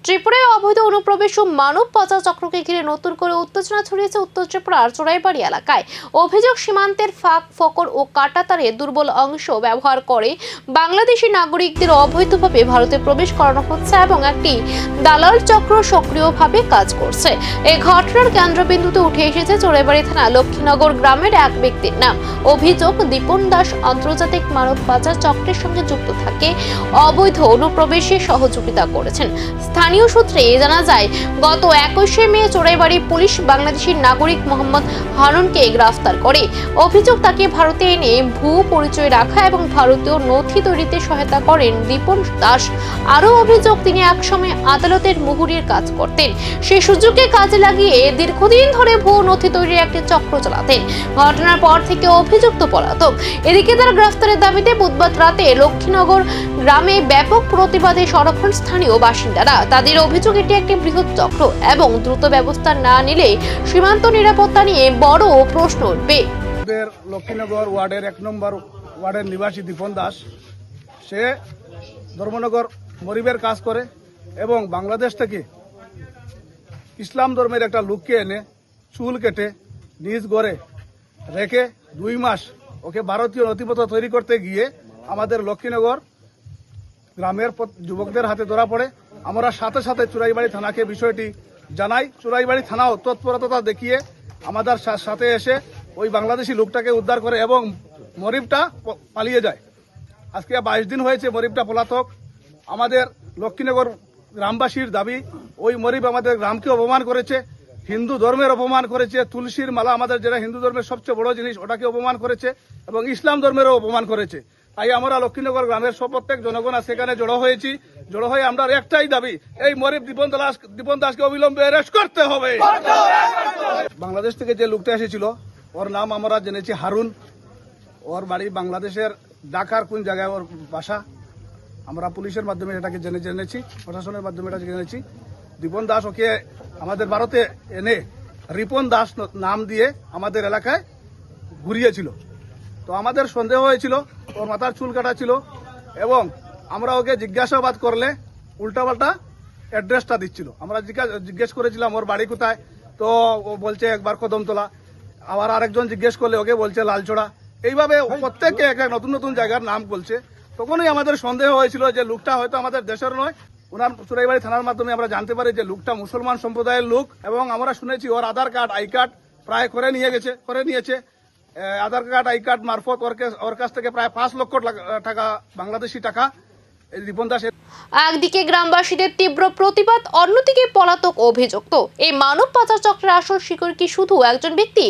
ত্রিপুরায় অবৈধ অনুপ্রবেশ ও মানব পাচার চক্রকে ঘিরে নতুন করে উত্তেজনা ছড়িয়েছে উত্তর ত্রিপুরার চোরাইবাড়ি এলাকায়। অভিযোগ, সীমান্তের ফাঁক ফকর ও কাঁটাতারে দুর্বল অংশ ব্যবহার করে বাংলাদেশি নাগরিকদের অবৈধভাবে ভারতে প্রবেশ করানো হচ্ছে এবং একটি দালাল চক্র সক্রিয়ভাবে কাজ করছে। এই ঘটনার কেন্দ্রবিন্দুতে উঠে এসেছে চোরাইবাড়ি থানা লক্ষ্মীনগর গ্রামের এক ব্যক্তির নাম। অভিযোগ, দীপন দাস আন্তর্জাতিক মানব পাচার চক্রের সঙ্গে যুক্ত থাকে, অবৈধ অনুপ্রবেশে সহযোগিতা করেছেন। স্থানীয় সূত্রে জানা যায়, গত 21শে মে চোরাইবাড়ি পুলিশ বাংলাদেশি নাগরিক মোহাম্মদ হারুনকে গ্রেফতার করে। অভিযোগ, তাকে ভারতে এনে ভুয়ো পরিচয় রাখা এবং ভারতীয় নথি তৈরিতে সহায়তা করেন দীপন দাস। আরও অভিযোগ, তিনি একসময় আদালতের মুহুরির কাজ করতেন। সেই সুযোগকে কাজে লাগিয়ে দীর্ঘদিন ধরে ভুয়ো নথি তৈরির একটি চক্র চালাতেন। ঘটনার পর থেকে অভিযুক্ত পলাতক। এদিকে তার গ্রেফতারের দাবিতে বুধবার রাতে লক্ষ্মীনগর গ্রামে ব্যাপক প্রতিবাদে সরব হন স্থানীয় বাসিন্দারা। তাদের অভিযোগ, এটি একটি বৃহৎ চক্র এবং দ্রুত ব্যবস্থা না নিলে সীমান্ত নিরাপত্তা নিয়ে বড় প্রশ্ন উঠবে। লক্ষ্মীনগর ওয়ার্ডের 1 নম্বর ওয়ার্ডের নিবাসী দীপন দাস, সে ধর্মনগর মরিবের কাজ করে এবং বাংলাদেশ থেকে ইসলাম ধর্মের একটা লোককে এনে চুল কেটে নিজ ঘরে রেখে 2 মাস ওকে ভারতীয় নথিপত্র তৈরি করতে গিয়ে আমাদের লক্ষ্মীনগর গ্রামের যুবকদের হাতে ধরা পড়ে। আমরা সাথে সাথে চোরাইবাড়ি থানাকে বিষয়টি জানাই। চোরাইবাড়ি থানাও তৎপরতা দেখিয়ে আমাদের সাথে এসে ওই বাংলাদেশি লোকটাকে উদ্ধার করে এবং মরিবটা পালিয়ে যায়। আজকে 22 দিন হয়েছে মরিবটা পলাতক। আমাদের লক্ষ্মীনগর গ্রামবাসীর দাবি, ওই মরিব আমাদের গ্রামকে অপমান করেছে, হিন্দু ধর্মের অপমান করেছে, তুলসীর মালা আমাদের যেটা হিন্দু ধর্মের সবচেয়ে বড় জিনিস ওটাকে অপমান করেছে এবং ইসলাম ধর্মেরও অপমান করেছে। তাই আমরা লক্ষ্মীনগর গ্রামের প্রত্যেক জনগণ সেখানে জড়ো হয়েছি। জড়ো হয়ে আমরা একটাই দাবি, এই মরিব দীপন দাসকে অবিলম্বে অ্যারেস্ট করতে হবে। বাংলাদেশ থেকে যে লোকটা এসেছিল, ওর নাম আমরা জেনেছি হারুন। ওর বাড়ি বাংলাদেশের ঢাকার কোন জায়গায় ওর বাসা, আমরা পুলিশের মাধ্যমে এটাকে জেনেছি, প্রশাসনের মাধ্যমে এটা জেনেছি। দীপন দাস ওকে আমাদের ভারতে এনে রিপন দাস নাম দিয়ে আমাদের এলাকায় ঘুরিয়েছিল। তো আমাদের সন্দেহ হয়েছিল ওর মাথার চুল কাটা ছিল এবং আমরা ওকে জিজ্ঞাসাবাদ করলে উল্টাপাল্টা অ্যাড্রেসটা দিচ্ছিল। আমরা জিজ্ঞেস করেছিলাম ওর বাড়ি কোথায়, তো ও বলছে একবার কদমতলা। আবার আরেকজন জিজ্ঞেস করলে ওকে বলছে লালচড়া। এইভাবে প্রত্যেককে এক নতুন নতুন জায়গার নাম বলছে। তখনই আমাদের সন্দেহ হয়েছিল যে লোকটা হয়তো আমাদের দেশের নয়। ওনার চোরাইবাড়ি থানার মাধ্যমে আমরা জানতে পারি যে লোকটা মুসলমান সম্প্রদায়ের লোক এবং আমরা শুনেছি ওর আধার কার্ড, আই কার্ড প্রায় করে নিয়েছে। আধার কার্ড, আই কার্ড মারফত ওর কাছ থেকে প্রায় 5 লক্ষ টাকা বাংলাদেশি টাকা দীপন দাস। একদিকে গ্রামবাসীদের তীব্র প্রতিবাদ, অন্যদিকে পলাতক অভিযুক্ত। এই মানব পাচার চক্রের আসল শিকড় কি শুধু একজন ব্যক্তি,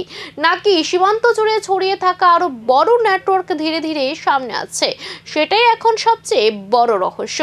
নাকি সীমান্ত জুড়ে ছড়িয়ে থাকা আরো বড় নেটওয়ার্ক ধীরে ধীরে সামনে আসছে? সেটাই এখন সবচেয়ে বড় রহস্য।